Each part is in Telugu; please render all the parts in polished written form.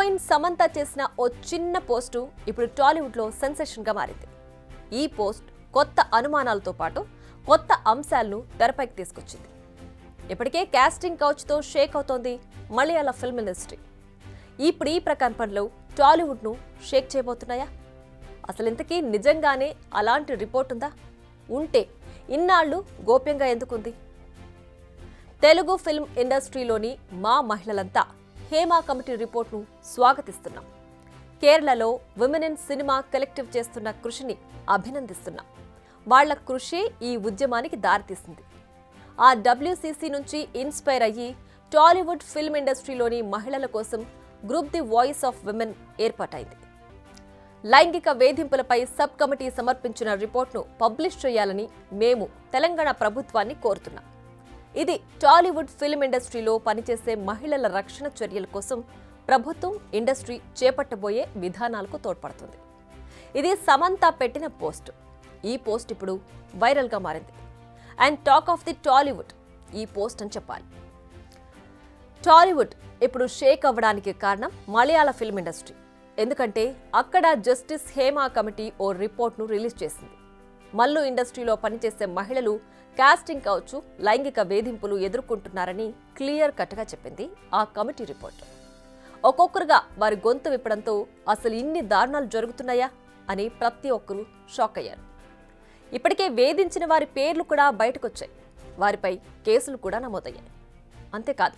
హీరోయిన్ సమంత చేసిన ఓ చిన్న పోస్టు ఇప్పుడు టాలీవుడ్లో సెన్సేషన్గా మారింది. ఈ పోస్ట్ కొత్త అనుమానాలతో పాటు కొత్త అంశాలను తెరపైకి తీసుకొచ్చింది. ఇప్పటికే కాస్టింగ్ కౌచ్తో షేక్ అవుతోంది మలయాళ ఫిల్మ్ ఇండస్ట్రీ. ఇప్పుడు ఈ ప్రకంపనలు టాలీవుడ్ను షేక్ చేయబోతున్నాయా? అసలు ఇంతకీ నిజంగానే అలాంటి రిపోర్ట్ ఉందా? ఉంటే ఇన్నాళ్లు గోప్యంగా ఎందుకుంది? తెలుగు ఫిల్మ్ ఇండస్ట్రీలోని మా మహిళలంతా హేమా కమిటీ రిపోర్ట్ను స్వాగతిస్తున్నాం. కేరళలో విమెన్ ఇన్ సినిమా కలెక్టివ్ చేస్తున్న కృషిని అభినందిస్తున్నాం. వాళ్ల కృషి ఈ ఉద్యమానికి దారితీసింది. ఆ WCC నుంచి ఇన్స్పైర్ అయ్యి టాలీవుడ్ ఫిల్మ్ ఇండస్ట్రీలోని మహిళల కోసం group the voice of women ఏర్పాటైంది. లైంగిక వేధింపులపై సబ్ కమిటీ సమర్పించిన రిపోర్ట్ను పబ్లిష్ చేయాలని మేము తెలంగాణ ప్రభుత్వాన్ని కోరుతున్నాం. ఇది టాలీవుడ్ ఫిల్మ్ ఇండస్ట్రీలో పనిచేసే మహిళల రక్షణ చర్యల కోసం ప్రభుత్వం, ఇండస్ట్రీ చేపట్టబోయే విధానాలకు తోడ్పడుతుంది. ఇది సమంత పెట్టిన పోస్ట్. ఈ పోస్ట్ ఇప్పుడు వైరల్గా మారింది and talk of the Tollywood ఈ పోస్ట్ అని చెప్పాలి. టాలీవుడ్ ఇప్పుడు షేక్ అవ్వడానికి కారణం మలయాళ ఫిల్మ్ ఇండస్ట్రీ. ఎందుకంటే అక్కడ జస్టిస్ హేమా కమిటీ ఓ రిపోర్ట్ను రిలీజ్ చేసింది. మల్లు ఇండస్ట్రీలో పనిచేసే మహిళలు కాస్టింగ్ కౌచ్, లైంగిక వేధింపులు ఎదుర్కొంటున్నారని క్లియర్ కట్గా చెప్పింది ఆ కమిటీ రిపోర్ట్. ఒక్కొక్కరుగా వారి గొంతు విప్పడంతో అసలు ఇన్ని దారుణాలు జరుగుతున్నాయా అని ప్రతి ఒక్కరూ షాక్ అయ్యారు. ఇప్పటికే వేధించిన వారి పేర్లు కూడా బయటకొచ్చాయి. వారిపై కేసులు కూడా నమోదయ్యాయి. అంతేకాదు,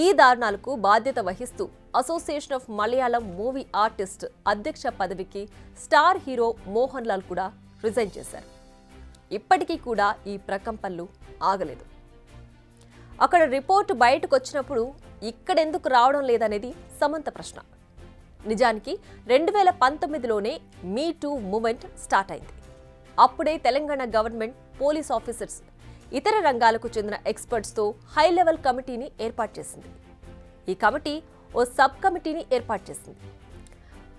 ఈ దారుణాలకు బాధ్యత వహిస్తూ association of Malayalam movie artist అధ్యక్ష పదవికి స్టార్ హీరో మోహన్ లాల్ కూడా రిజైన్ చేశారు. ఇప్పటికీ కూడా ఈ ప్రకంపనలు ఆగలేదు. అక్కడ రిపోర్టు బయటకు వచ్చినప్పుడు ఇక్కడెందుకు రావడం లేదనేది సమంత ప్రశ్న. నిజానికి 2019లోనే మీ టూ మూవ్మెంట్ స్టార్ట్ అయింది. అప్పుడే తెలంగాణ గవర్నమెంట్, పోలీస్ ఆఫీసర్స్, ఇతర రంగాలకు చెందిన ఎక్స్పర్ట్స్తో హై లెవెల్ కమిటీని ఏర్పాటు చేసింది. ఈ కమిటీ ఓ సబ్ కమిటీని ఏర్పాటు చేసింది.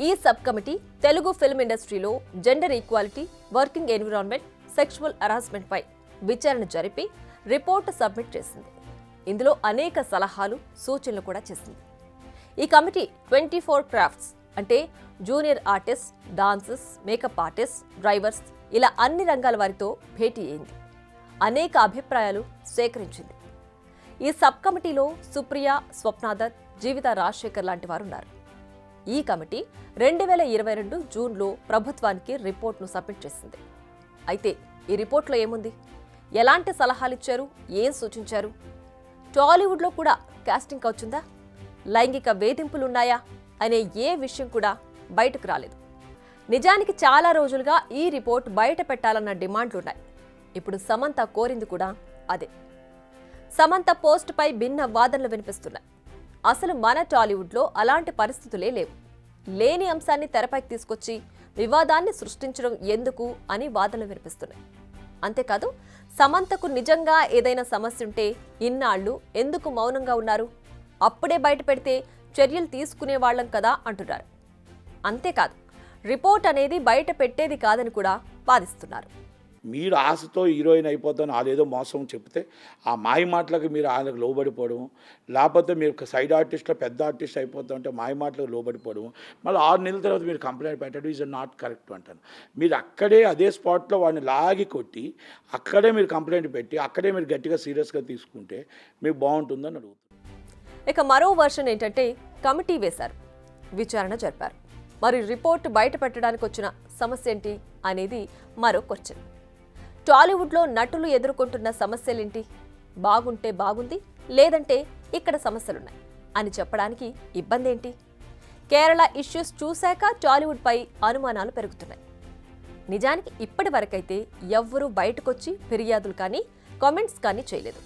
ఈ సబ్ కమిటీ తెలుగు ఫిల్మ్ ఇండస్ట్రీలో gender equality, working environment, sexual harassment పై విచారణ జరిపి రిపోర్టు సబ్మిట్ చేసింది. ఇందులో అనేక సలహాలు, సూచనలు కూడా చేసింది. ఈ కమిటీ 24 క్రాఫ్ట్స్ అంటే junior artist, dancers, makeup artist, drivers ఇలా అన్ని రంగాల వారితో భేటీ అయింది. అనేక అభిప్రాయాలు సేకరించింది. ఈ సబ్ కమిటీలో సుప్రియ, స్వప్నాదత్, జీవిత రాజశేఖర్ లాంటి వారు ఉన్నారు. ఈ కమిటీ 2022 జూన్లో ప్రభుత్వానికి రిపోర్ట్ను సబ్మిట్ చేసింది. అయితే ఈ రిపోర్ట్లో ఏముంది? ఎలాంటి సలహాలు ఇచ్చారు? ఏం సూచించారు? టాలీవుడ్లో కూడా కాస్టింగ్ కౌచుందా? లైంగిక వేధింపులున్నాయా అనే ఏ విషయం కూడా బయటకు రాలేదు. నిజానికి చాలా రోజులుగా ఈ రిపోర్ట్ బయట పెట్టాలన్న డిమాండ్లున్నాయి. ఇప్పుడు సమంత కోరింది కూడా అదే. సమంత పోస్టుపై భిన్న వాదనలు వినిపిస్తున్నాయి. అసలు మన టాలీవుడ్లో అలాంటి పరిస్థితులే లేవు. లేని అంశాన్ని తెరపైకి తీసుకొచ్చి వివాదాన్ని సృష్టించడం ఎందుకు అని వాదనలు వినిపిస్తున్నాయి. అంతేకాదు, సమంతకు నిజంగా ఏదైనా సమస్య ఉంటే ఇన్నాళ్లు ఎందుకు మౌనంగా ఉన్నారు? అప్పుడే బయట పెడితే చర్యలు తీసుకునే వాళ్ళం కదా అంటున్నారు. అంతేకాదు, రిపోర్ట్ అనేది బయట పెట్టేది కాదని కూడా వాదిస్తున్నారు. మీరు ఆశతో హీరోయిన్ అయిపోతాను అదేదో మోసం చెప్తే ఆ మాయ మాటలకు మీరు ఆయనకు లోబడిపోవడం, లేకపోతే మీరు సైడ్ ఆర్టిస్ట్లో పెద్ద ఆర్టిస్ట్ అయిపోతామంటే మాయ మాటలకు లోబడిపోవడం, మళ్ళీ 6 నెలల తర్వాత మీరు కంప్లైంట్ పెట్టడం ఈజ్ నాట్ కరెక్ట్ అంటాను. మీరు అక్కడే అదే స్పాట్లో వాడిని లాగి కొట్టి అక్కడే మీరు కంప్లైంట్ పెట్టి అక్కడే మీరు గట్టిగా సీరియస్గా తీసుకుంటే మీకు బాగుంటుందని అడుగుతుంది. ఇక మరో వర్షన్ ఏంటంటే, కమిటీ వేశారు, విచారణ జరిపారు. మరి రిపోర్ట్ బయట పెట్టడానికి వచ్చిన సమస్య ఏంటి అనేది మరో క్వశ్చన్. టాలీవుడ్లో నటులు ఎదుర్కొంటున్న సమస్యలేంటి? బాగుంటే బాగుంది, లేదంటే ఇక్కడ సమస్యలున్నాయి అని చెప్పడానికి ఇబ్బంది ఏంటి? కేరళ ఇష్యూస్ చూశాక టాలీవుడ్పై అనుమానాలు పెరుగుతున్నాయి. నిజానికి ఇప్పటి వరకైతే ఎవ్వరూ బయటకొచ్చి ఫిర్యాదులు కానీ కామెంట్స్ కానీ చేయలేదు.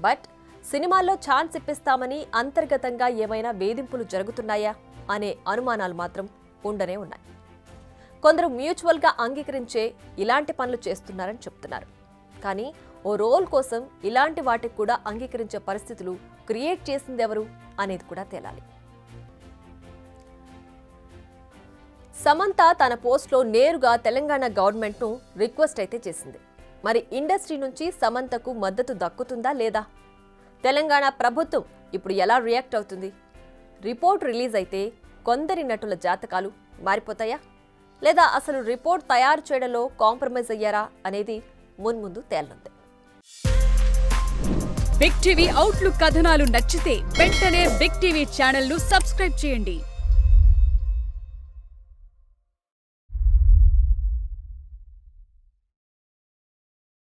బట్ సినిమాల్లో ఛాన్స్ ఇప్పిస్తామని అంతర్గతంగా ఏమైనా వేధింపులు జరుగుతున్నాయా అనే అనుమానాలు మాత్రం ఉండనే ఉన్నాయి. కొందరు మ్యూచువల్గా అంగీకరించే ఇలాంటి పనులు చేస్తున్నారని చెప్తున్నారు. కానీ ఓ రోల్ కోసం ఇలాంటి వాటికి కూడా అంగీకరించే పరిస్థితులు క్రియేట్ చేసింది ఎవరు అనేది కూడా తేలాలి. సమంత తన పోస్ట్లో నేరుగా తెలంగాణ గవర్నమెంట్ను రిక్వెస్ట్ అయితే చేసింది. మరి ఇండస్ట్రీ నుంచి సమంతకు మద్దతు దక్కుతుందా లేదా? తెలంగాణ ప్రభుత్వం ఇప్పుడు ఎలా రియాక్ట్ అవుతుంది? రిపోర్ట్ రిలీజ్ అయితే కొందరి నటుల జాతకాలు మారిపోతాయా? లేదా అసలు రిపోర్ట్ తయారు చేయడంలో కాంప్రమైజ్ అయ్యారా అనేది మున్ముందు తేలనుంది. బిగ్ టీవీ అవుట్లుక్ కథనాలు నచ్చితే వెంటనే బిగ్ టీవీ ఛానల్ ను సబ్స్క్రైబ్ చేయండి.